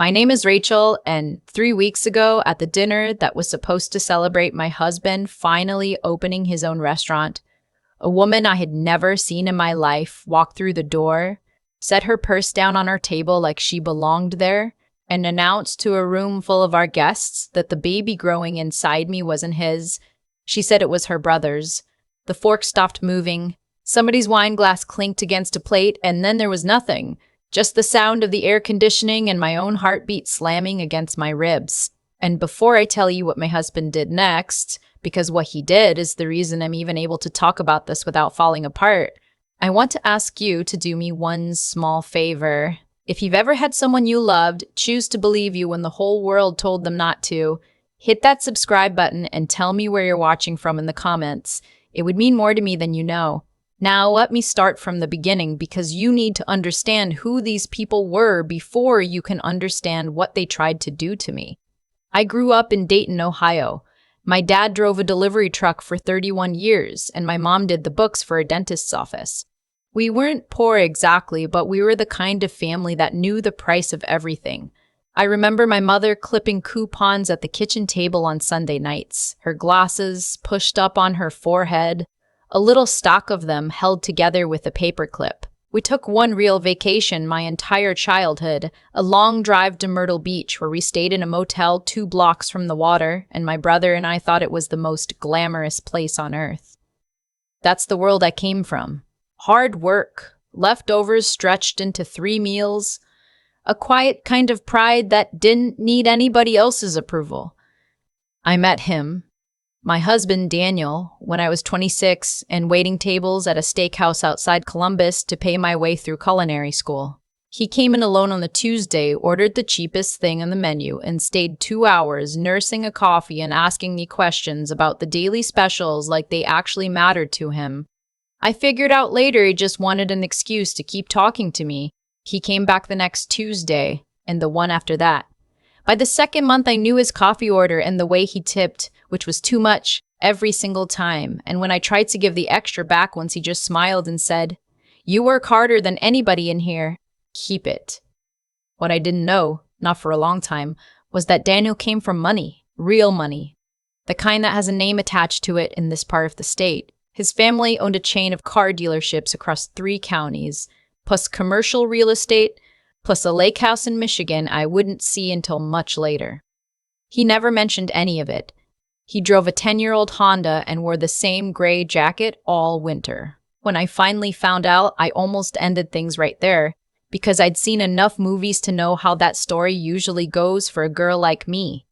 My name is Rachel, and 3 weeks ago, at the dinner that was supposed to celebrate my husband finally opening his own restaurant, a woman I had never seen in my life walked through the door, set her purse down on our table like she belonged there, and announced to a room full of our guests that the baby growing inside me wasn't his. She said it was her brother's. The fork stopped moving. Somebody's wine glass clinked against a plate, and then there was nothing. Just the sound of the air conditioning and my own heartbeat slamming against my ribs. And before I tell you what my husband did next, because what he did is the reason I'm even able to talk about this without falling apart, I want to ask you to do me one small favor. If you've ever had someone you loved choose to believe you when the whole world told them not to, hit that subscribe button and tell me where you're watching from in the comments. It would mean more to me than you know. Now, let me start from the beginning because you need to understand who these people were before you can understand what they tried to do to me. I grew up in Dayton, Ohio. My dad drove a delivery truck for 31 years, and my mom did the books for a dentist's office. We weren't poor exactly, but we were the kind of family that knew the price of everything. I remember my mother clipping coupons at the kitchen table on Sunday nights, her glasses pushed up on her forehead, a little stock of them held together with a paperclip. We took one real vacation my entire childhood, a long drive to Myrtle Beach where we stayed in a motel 2 blocks from the water, and my brother and I thought it was the most glamorous place on earth. That's the world I came from. Hard work, leftovers stretched into 3 meals, a quiet kind of pride that didn't need anybody else's approval. I met him, my husband, Daniel, when I was 26 and waiting tables at a steakhouse outside Columbus to pay my way through culinary school. He came in alone on the Tuesday, ordered the cheapest thing on the menu, and stayed 2 hours nursing a coffee and asking me questions about the daily specials like they actually mattered to him. I figured out later he just wanted an excuse to keep talking to me. He came back the next Tuesday, and the one after that. By the second month, I knew his coffee order and the way he tipped, which was too much every single time. And when I tried to give the extra back once, he just smiled and said, "You work harder than anybody in here. Keep it." What I didn't know, not for a long time, was that Daniel came from money, real money, the kind that has a name attached to it in this part of the state. His family owned a chain of car dealerships across 3 counties, plus commercial real estate, plus a lake house in Michigan I wouldn't see until much later. He never mentioned any of it. He drove a 10-year-old Honda and wore the same gray jacket all winter. When I finally found out, I almost ended things right there, because I'd seen enough movies to know how that story usually goes for a girl like me.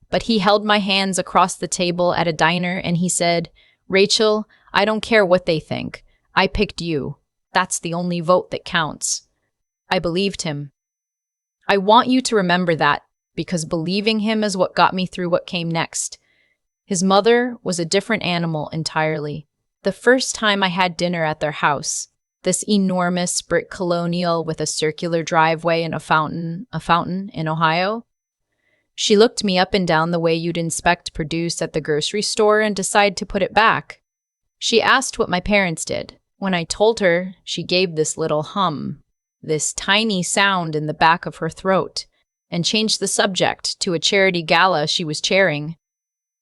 But he held my hands across the table at a diner and he said, "Rachel, I don't care what they think. I picked you. That's the only vote that counts." I believed him. I want you to remember that, because believing him is what got me through what came next. His mother was a different animal entirely. The first time I had dinner at their house, this enormous brick colonial with a circular driveway and a fountain in Ohio, she looked me up and down the way you'd inspect produce at the grocery store and decide to put it back. She asked what my parents did. When I told her, she gave this little hum, this tiny sound in the back of her throat, and changed the subject to a charity gala she was chairing.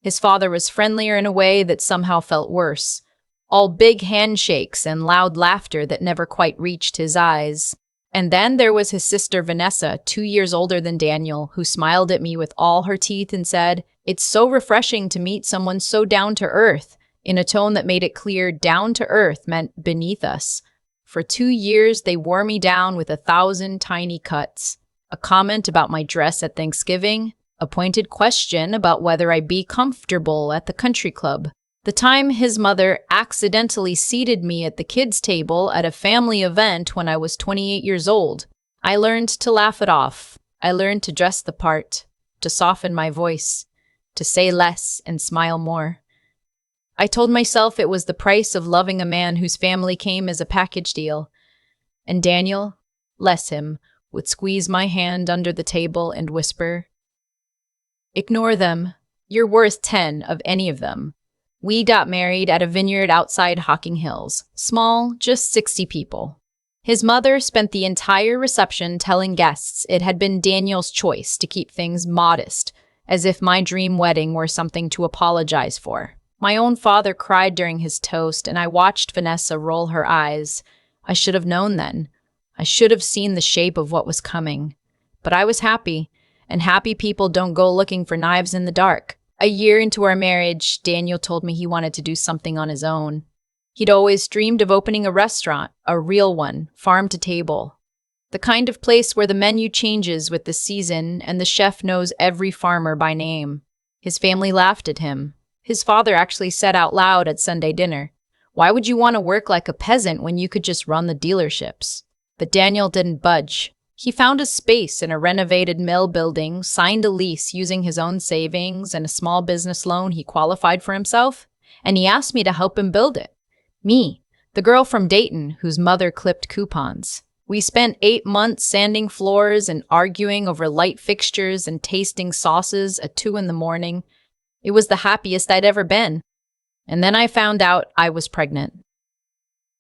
His father was friendlier in a way that somehow felt worse, all big handshakes and loud laughter that never quite reached his eyes. And then there was his sister Vanessa, 2 years older than Daniel, who smiled at me with all her teeth and said, "It's so refreshing to meet someone so down to earth," in a tone that made it clear down to earth meant beneath us. For 2 years, they wore me down with 1,000 tiny cuts. A comment about my dress at Thanksgiving, a pointed question about whether I'd be comfortable at the country club. The time his mother accidentally seated me at the kids' table at a family event when I was 28 years old. I learned to laugh it off. I learned to dress the part, to soften my voice, to say less and smile more. I told myself it was the price of loving a man whose family came as a package deal. And Daniel, bless him, would squeeze my hand under the table and whisper, "Ignore them. You're worth 10 of any of them." We got married at a vineyard outside Hocking Hills. Small, just 60 people. His mother spent the entire reception telling guests it had been Daniel's choice to keep things modest, as if my dream wedding were something to apologize for. My own father cried during his toast, and I watched Vanessa roll her eyes. I should have known then. I should have seen the shape of what was coming. But I was happy, and happy people don't go looking for knives in the dark. A year into our marriage, Daniel told me he wanted to do something on his own. He'd always dreamed of opening a restaurant, a real one, farm to table. The kind of place where the menu changes with the season and the chef knows every farmer by name. His family laughed at him. His father actually said out loud at Sunday dinner, "Why would you want to work like a peasant when you could just run the dealerships?" But Daniel didn't budge. He found a space in a renovated mill building, signed a lease using his own savings and a small business loan he qualified for himself, and he asked me to help him build it. Me, the girl from Dayton whose mother clipped coupons. We spent 8 months sanding floors and arguing over light fixtures and tasting sauces at 2 in the morning. It was the happiest I'd ever been. And then I found out I was pregnant.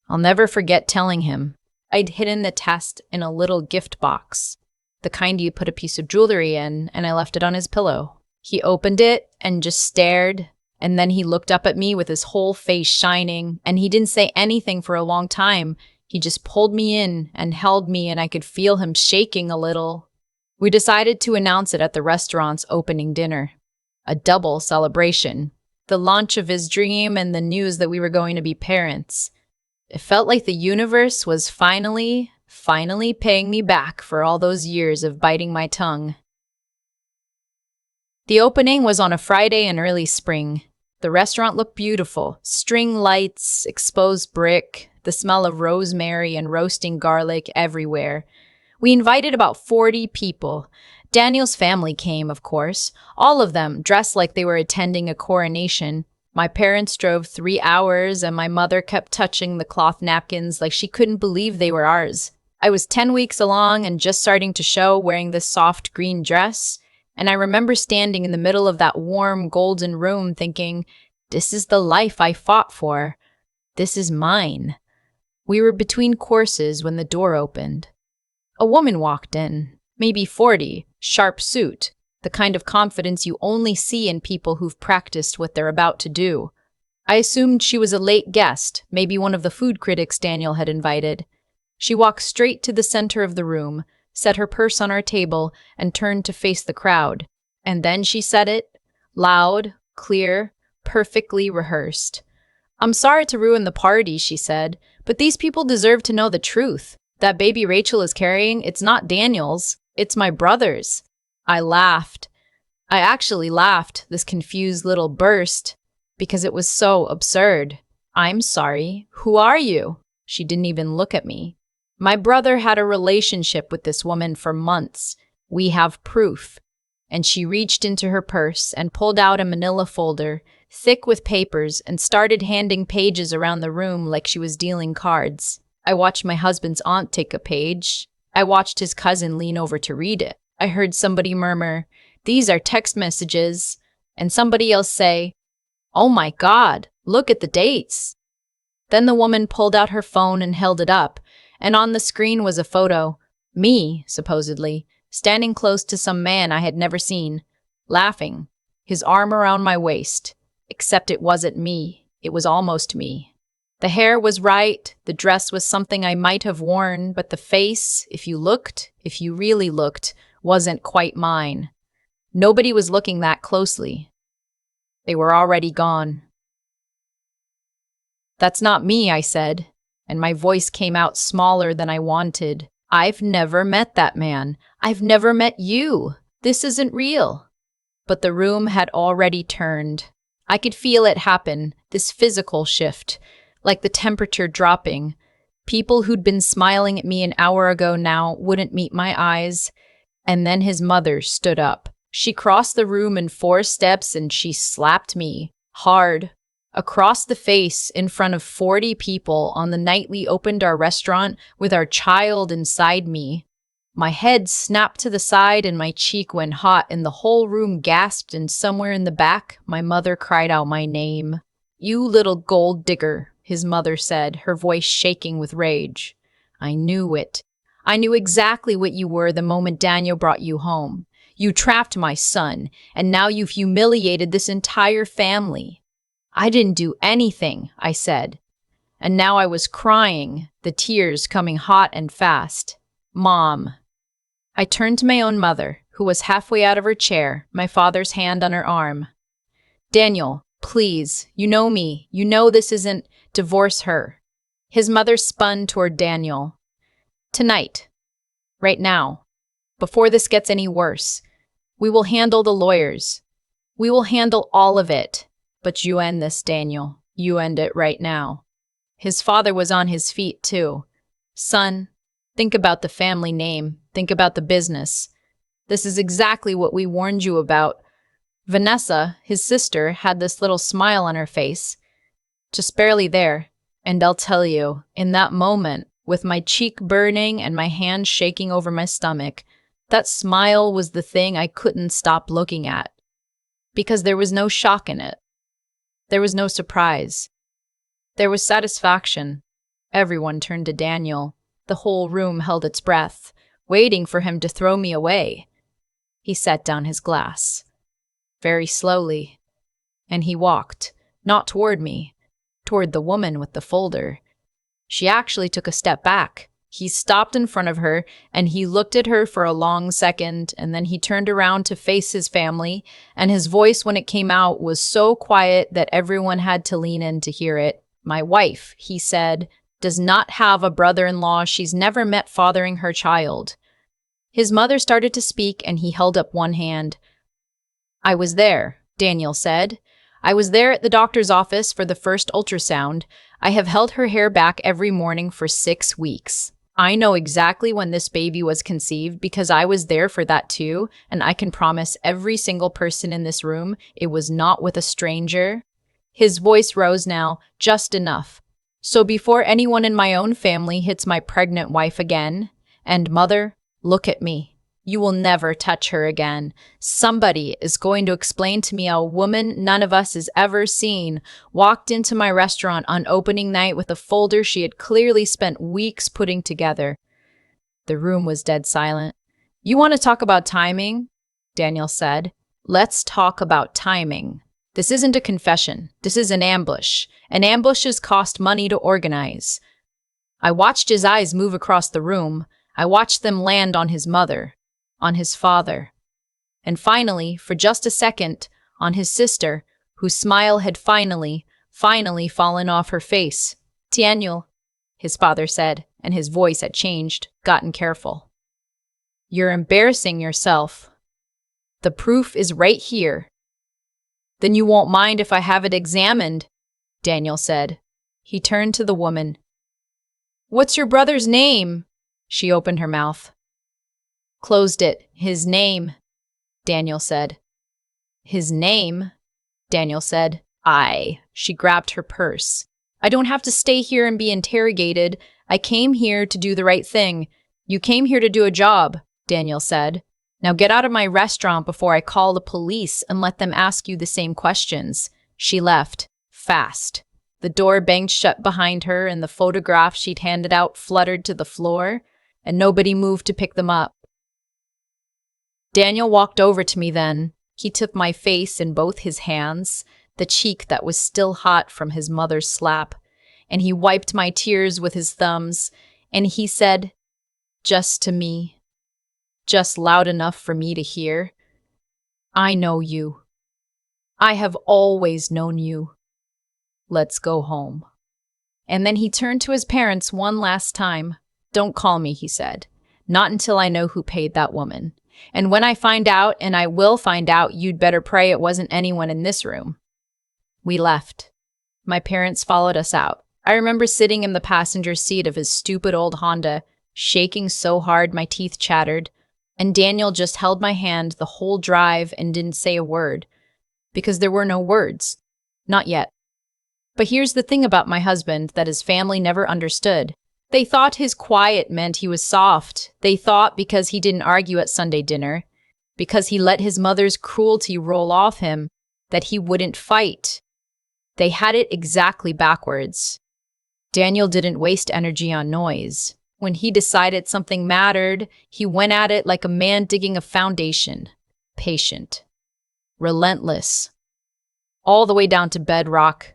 I'll never forget telling him. I'd hidden the test in a little gift box, the kind you put a piece of jewelry in, and I left it on his pillow. He opened it and just stared. And then he looked up at me with his whole face shining, and he didn't say anything for a long time. He just pulled me in and held me, and I could feel him shaking a little. We decided to announce it at the restaurant's opening dinner. A double celebration. The launch of his dream and the news that we were going to be parents. It felt like the universe was finally paying me back for all those years of biting my tongue. The opening was on a Friday in early spring. The restaurant looked beautiful. String lights, exposed brick, the smell of rosemary and roasting garlic everywhere. We invited about 40 people. Daniel's family came, of course, all of them dressed like they were attending a coronation. My parents drove 3 hours, and my mother kept touching the cloth napkins like she couldn't believe they were ours. I was 10 weeks along and just starting to show, wearing this soft green dress. And I remember standing in the middle of that warm, golden room thinking, this is the life I fought for. This is mine. We were between courses when the door opened. A woman walked in, maybe 40, sharp suit, the kind of confidence you only see in people who've practiced what they're about to do. I assumed she was a late guest, maybe one of the food critics Daniel had invited. She walked straight to the center of the room, set her purse on our table, and turned to face the crowd. And then she said it, loud, clear, perfectly rehearsed. "I'm sorry to ruin the party," she said, "but these people deserve to know the truth. That baby Rachel is carrying, it's not Daniel's, it's my brother's." I laughed. I actually laughed, this confused little burst, because it was so absurd. "I'm sorry. Who are you?" She didn't even look at me. "My brother had a relationship with this woman for months. We have proof." And she reached into her purse and pulled out a manila folder, thick with papers, and started handing pages around the room like she was dealing cards. I watched my husband's aunt take a page. I watched his cousin lean over to read it. I heard somebody murmur, "These are text messages," and somebody else say, "Oh my God, look at the dates." Then the woman pulled out her phone and held it up, and on the screen was a photo, me, supposedly, standing close to some man I had never seen, laughing, his arm around my waist. Except it wasn't me. It was almost me. The hair was right, the dress was something I might have worn, but the face, if you really looked, wasn't quite mine. Nobody was looking that closely. They were already gone. "That's not me," I said, and my voice came out smaller than I wanted. "I've never met that man. I've never met you. This isn't real." But the room had already turned. I could feel it happen, this physical shift, like the temperature dropping. People who'd been smiling at me an hour ago now wouldn't meet my eyes. And then his mother stood up. She crossed the room in 4 steps and she slapped me, hard, across the face in front of 40 people on the night we opened our restaurant with our child inside me. My head snapped to the side and my cheek went hot and the whole room gasped, and somewhere in the back, my mother cried out my name. "You little gold digger," his mother said, her voice shaking with rage. I knew it. I knew exactly what you were the moment Daniel brought you home. You trapped my son, and now you've humiliated this entire family. I didn't do anything, I said. And now I was crying, the tears coming hot and fast. Mom. I turned to my own mother, who was halfway out of her chair, my father's hand on her arm. Daniel, please, you know me. You know this isn't divorce her. His mother spun toward Daniel. Tonight. Right now. Before this gets any worse. We will handle the lawyers. We will handle all of it. But you end this, Daniel. You end it right now. His father was on his feet, too. Son, think about the family name. Think about the business. This is exactly what we warned you about. Vanessa, his sister, had this little smile on her face. Just barely there. And I'll tell you, in that moment, with my cheek burning and my hand shaking over my stomach, that smile was the thing I couldn't stop looking at. Because there was no shock in it. There was no surprise. There was satisfaction. Everyone turned to Daniel. The whole room held its breath, waiting for him to throw me away. He set down his glass. Very slowly. And he walked, not toward me, toward the woman with the folder. She actually took a step back. He stopped in front of her, and he looked at her for a long second, and then he turned around to face his family, and his voice when it came out was so quiet that everyone had to lean in to hear it. My wife, he said, does not have a brother-in-law she's never met fathering her child. His mother started to speak, and he held up one hand. I was there, Daniel said. I was there at the doctor's office for the first ultrasound. I have held her hair back every morning for 6 weeks. I know exactly when this baby was conceived because I was there for that too, and I can promise every single person in this room it was not with a stranger. His voice rose now, just enough. So before anyone in my own family hits my pregnant wife again, and mother, look at me. You will never touch her again. Somebody is going to explain to me how a woman none of us has ever seen walked into my restaurant on opening night with a folder she had clearly spent weeks putting together. The room was dead silent. You want to talk about timing? Daniel said. Let's talk about timing. This isn't a confession. This is an ambush. And ambushes cost money to organize. I watched his eyes move across the room. I watched them land on his mother. On his father, and finally, for just a second, on his sister, whose smile had finally fallen off her face. Daniel, his father said, and his voice had changed, gotten careful. You're embarrassing yourself. The proof is right here. Then you won't mind if I have it examined, Daniel said. He turned to the woman. What's your brother's name? She opened her mouth. Closed it. His name, Daniel said. His name, Daniel said. She grabbed her purse. I don't have to stay here and be interrogated. I came here to do the right thing. You came here to do a job, Daniel said. Now get out of my restaurant before I call the police and let them ask you the same questions. She left, fast. The door banged shut behind her and the photographs she'd handed out fluttered to the floor, and nobody moved to pick them up. Daniel walked over to me then. He took my face in both his hands, the cheek that was still hot from his mother's slap, and he wiped my tears with his thumbs, and he said, just to me, just loud enough for me to hear, I know you. I have always known you. Let's go home. And then he turned to his parents one last time. Don't call me, he said. Not until I know who paid that woman. And when I find out, and I will find out, you'd better pray it wasn't anyone in this room. We left. My parents followed us out. I remember sitting in the passenger seat of his stupid old Honda, shaking so hard my teeth chattered, and Daniel just held my hand the whole drive and didn't say a word, because there were no words. Not yet. But here's the thing about my husband that his family never understood. They thought his quiet meant he was soft. They thought because he didn't argue at Sunday dinner, because he let his mother's cruelty roll off him, that he wouldn't fight. They had it exactly backwards. Daniel didn't waste energy on noise. When he decided something mattered, he went at it like a man digging a foundation. Patient. Relentless. All the way down to bedrock.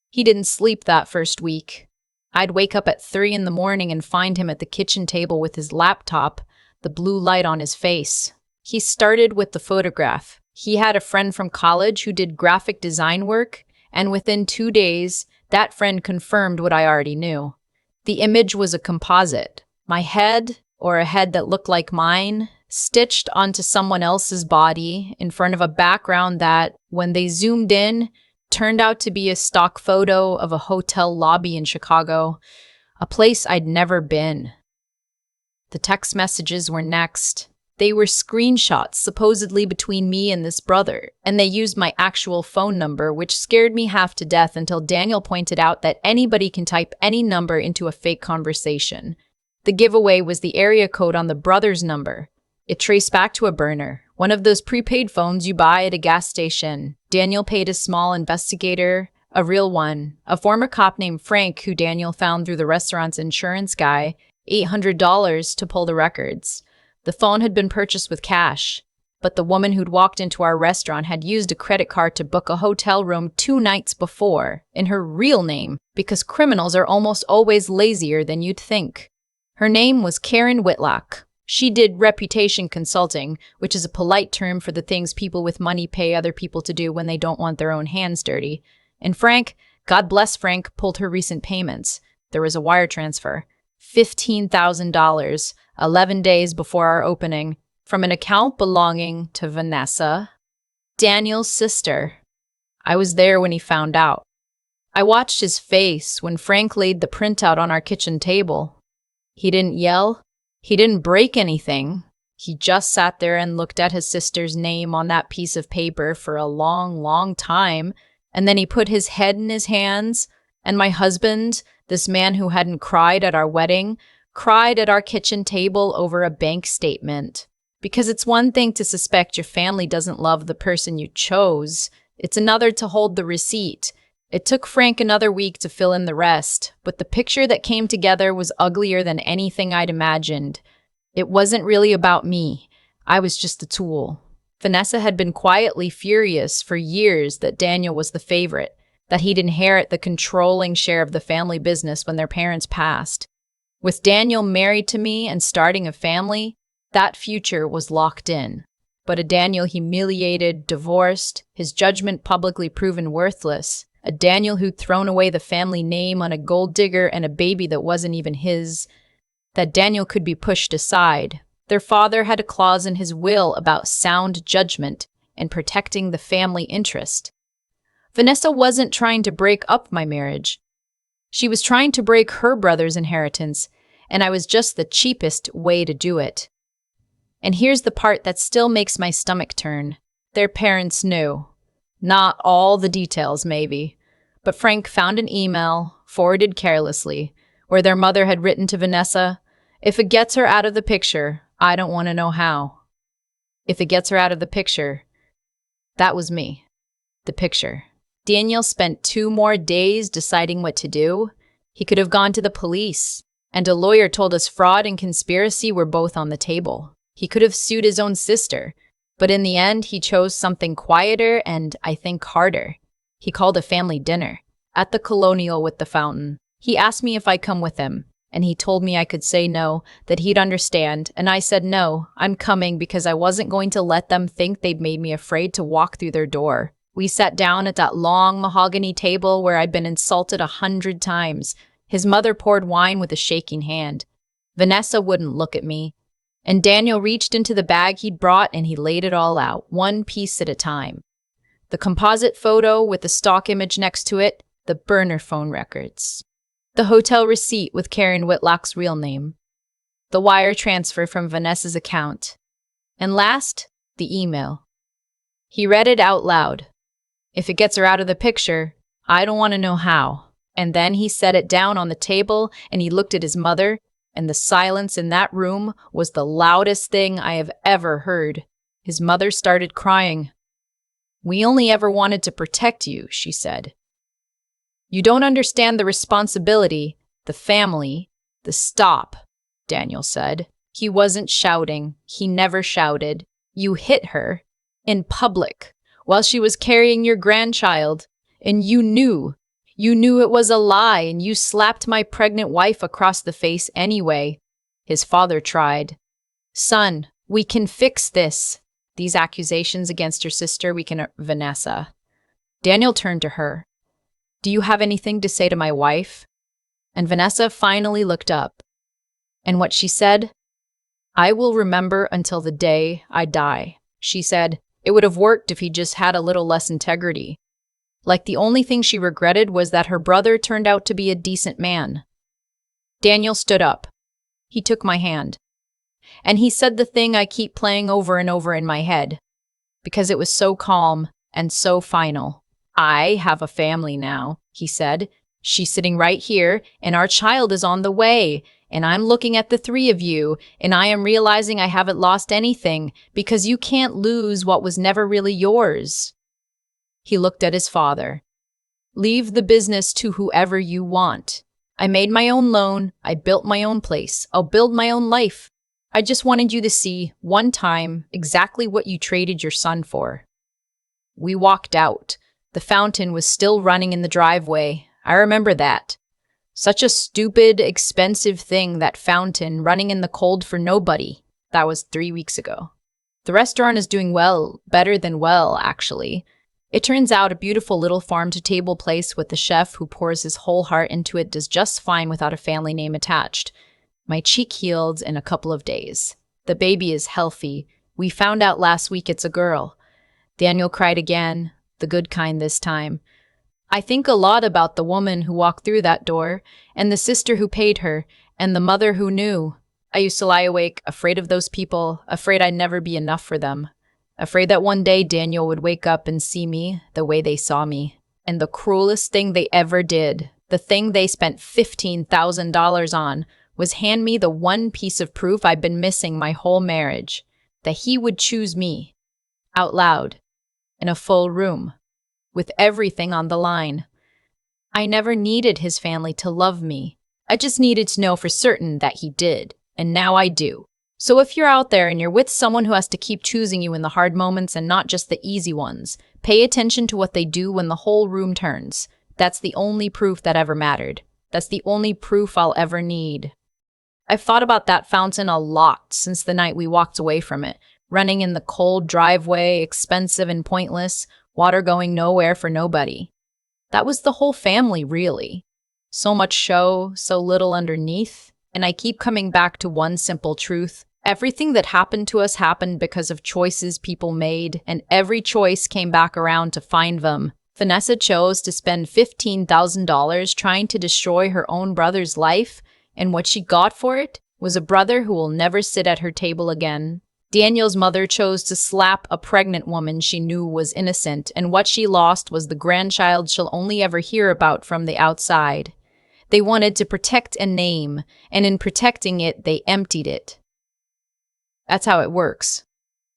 He didn't sleep that first week. I'd wake up at 3 in the morning and find him at the kitchen table with his laptop, the blue light on his face. He started with the photograph. He had a friend from college who did graphic design work, and within 2 days, that friend confirmed what I already knew. The image was a composite. My head, or a head that looked like mine, stitched onto someone else's body in front of a background that, when they zoomed in, turned out to be a stock photo of a hotel lobby in Chicago, a place I'd never been. The text messages were next. They were screenshots supposedly between me and this brother, and they used my actual phone number, which scared me half to death until Daniel pointed out that anybody can type any number into a fake conversation. The giveaway was the area code on the brother's number. It traced back to a burner, one of those prepaid phones you buy at a gas station. Daniel paid a small investigator, a real one, a former cop named Frank who Daniel found through the restaurant's insurance guy, $800 to pull the records. The phone had been purchased with cash, but the woman who'd walked into our restaurant had used a credit card to book a hotel room 2 nights before, in her real name, because criminals are almost always lazier than you'd think. Her name was Karen Whitlock. She did reputation consulting, which is a polite term for the things people with money pay other people to do when they don't want their own hands dirty. And Frank, God bless Frank, pulled her recent payments. There was a wire transfer. $15,000, 11 days before our opening, from an account belonging to Vanessa, Daniel's sister. I was there when he found out. I watched his face when Frank laid the printout on our kitchen table. He didn't yell. He didn't break anything. He just sat there and looked at his sister's name on that piece of paper for a long, long time, and then he put his head in his hands, and my husband, this man who hadn't cried at our wedding, cried at our kitchen table over a bank statement. Because it's one thing to suspect your family doesn't love the person you chose. It's another to hold the receipt. It took Frank another week to fill in the rest, but the picture that came together was uglier than anything I'd imagined. It wasn't really about me. I was just a tool. Vanessa had been quietly furious for years that Daniel was the favorite, that he'd inherit the controlling share of the family business when their parents passed. With Daniel married to me and starting a family, that future was locked in. But a Daniel humiliated, divorced, his judgment publicly proven worthless, a Daniel who'd thrown away the family name on a gold digger and a baby that wasn't even his, that Daniel could be pushed aside. Their father had a clause in his will about sound judgment and protecting the family interest. Vanessa wasn't trying to break up my marriage. She was trying to break her brother's inheritance, and I was just the cheapest way to do it. And here's the part that still makes my stomach turn. Their parents knew. Not all the details, maybe, but Frank found an email, forwarded carelessly, where their mother had written to Vanessa, "If it gets her out of the picture, I don't want to know how." If it gets her out of the picture, that was me. The picture. Daniel spent 2 more days deciding what to do. He could have gone to the police, and a lawyer told us fraud and conspiracy were both on the table. He could have sued his own sister, but in the end, he chose something quieter and, I think, harder. He called a family dinner at the Colonial with the fountain. He asked me if I'd come with him, and he told me I could say no, that he'd understand, and I said no, I'm coming because I wasn't going to let them think they'd made me afraid to walk through their door. We sat down at that long mahogany table where I'd been insulted 100 times. His mother poured wine with a shaking hand. Vanessa wouldn't look at me. And Daniel reached into the bag he'd brought and he laid it all out, one piece at a time. The composite photo with the stock image next to it, the burner phone records. The hotel receipt with Karen Whitlock's real name. The wire transfer from Vanessa's account. And last, the email. He read it out loud. If it gets her out of the picture, I don't want to know how. And then he set it down on the table and he looked at his mother, and the silence in that room was the loudest thing I have ever heard. His mother started crying. "We only ever wanted to protect you," she said. "You don't understand the responsibility, the family, the stop." Daniel said. He wasn't shouting. He never shouted. You hit her in public while she was carrying your grandchild, and you knew. You knew it was a lie, and you slapped my pregnant wife across the face anyway. His father tried. Son, we can fix this. These accusations against your sister, Vanessa. Daniel turned to her. Do you have anything to say to my wife? And Vanessa finally looked up. And what she said? I will remember until the day I die. She said, it would have worked if he just had a little less integrity. Like the only thing she regretted was that her brother turned out to be a decent man. Daniel stood up. He took my hand. And he said the thing I keep playing over and over in my head, because it was so calm and so final. I have a family now, he said. She's sitting right here, and our child is on the way. And I'm looking at the three of you, and I am realizing I haven't lost anything, because you can't lose what was never really yours. He looked at his father. Leave the business to whoever you want. I made my own loan. I built my own place. I'll build my own life. I just wanted you to see, one time, exactly what you traded your son for. We walked out. The fountain was still running in the driveway. I remember that. Such a stupid, expensive thing, that fountain running in the cold for nobody. That was 3 weeks ago. The restaurant is doing well, better than well, actually. It turns out a beautiful little farm-to-table place with the chef who pours his whole heart into it does just fine without a family name attached. My cheek healed in a couple of days. The baby is healthy. We found out last week it's a girl. Daniel cried again, the good kind this time. I think a lot about the woman who walked through that door, and the sister who paid her, and the mother who knew. I used to lie awake, afraid of those people, afraid I'd never be enough for them. Afraid that one day Daniel would wake up and see me the way they saw me. And the cruelest thing they ever did, the thing they spent $15,000 on, was hand me the one piece of proof I'd been missing my whole marriage, that he would choose me, out loud, in a full room, with everything on the line. I never needed his family to love me. I just needed to know for certain that he did, and now I do. So if you're out there and you're with someone who has to keep choosing you in the hard moments and not just the easy ones, pay attention to what they do when the whole room turns. That's the only proof that ever mattered. That's the only proof I'll ever need. I've thought about that fountain a lot since the night we walked away from it, running in the cold driveway, expensive and pointless, water going nowhere for nobody. That was the whole family, really. So much show, so little underneath, and I keep coming back to one simple truth. Everything that happened to us happened because of choices people made, and every choice came back around to find them. Vanessa chose to spend $15,000 trying to destroy her own brother's life, and what she got for it was a brother who will never sit at her table again. Daniel's mother chose to slap a pregnant woman she knew was innocent, and what she lost was the grandchild she'll only ever hear about from the outside. They wanted to protect a name, and in protecting it, they emptied it. That's how it works.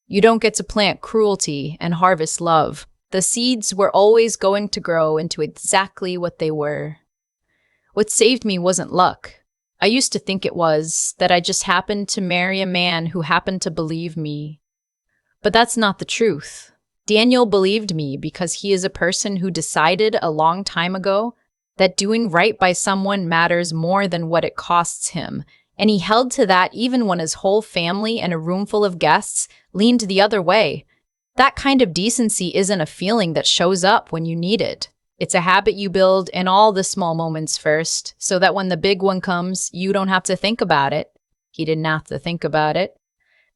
You don't get to plant cruelty and harvest love. The seeds were always going to grow into exactly what they were. What saved me wasn't luck. I used to think it was, that I just happened to marry a man who happened to believe me. But that's not the truth. Daniel believed me because he is a person who decided a long time ago that doing right by someone matters more than what it costs him, and he held to that even when his whole family and a room full of guests leaned the other way. That kind of decency isn't a feeling that shows up when you need it. It's a habit you build in all the small moments first, so that when the big one comes, you don't have to think about it. He didn't have to think about it.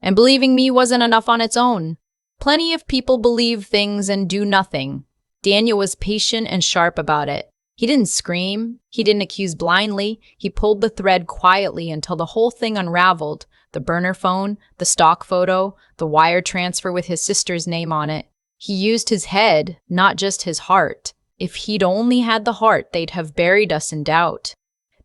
And believing me wasn't enough on its own. Plenty of people believe things and do nothing. Daniel was patient and sharp about it. He didn't scream. He didn't accuse blindly. He pulled the thread quietly until the whole thing unraveled. The burner phone, the stock photo, the wire transfer with his sister's name on it. He used his head, not just his heart. If he'd only had the heart, they'd have buried us in doubt.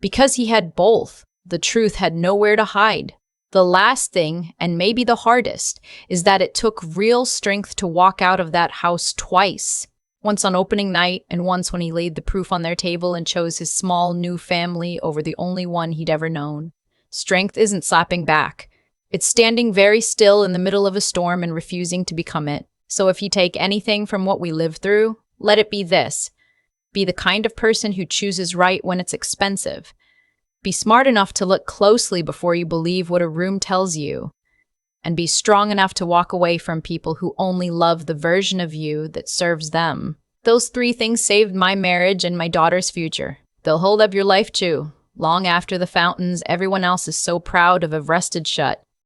Because he had both, the truth had nowhere to hide. The last thing, and maybe the hardest, is that it took real strength to walk out of that house twice. Once on opening night, and once when he laid the proof on their table and chose his small new family over the only one he'd ever known. Strength isn't slapping back. It's standing very still in the middle of a storm and refusing to become it. So if you take anything from what we live through, let it be this. Be the kind of person who chooses right when it's expensive. Be smart enough to look closely before you believe what a room tells you. And be strong enough to walk away from people who only love the version of you that serves them. Those 3 things saved my marriage and my daughter's future. They'll hold up your life too, long after the fountains everyone else is so proud of have rested shut.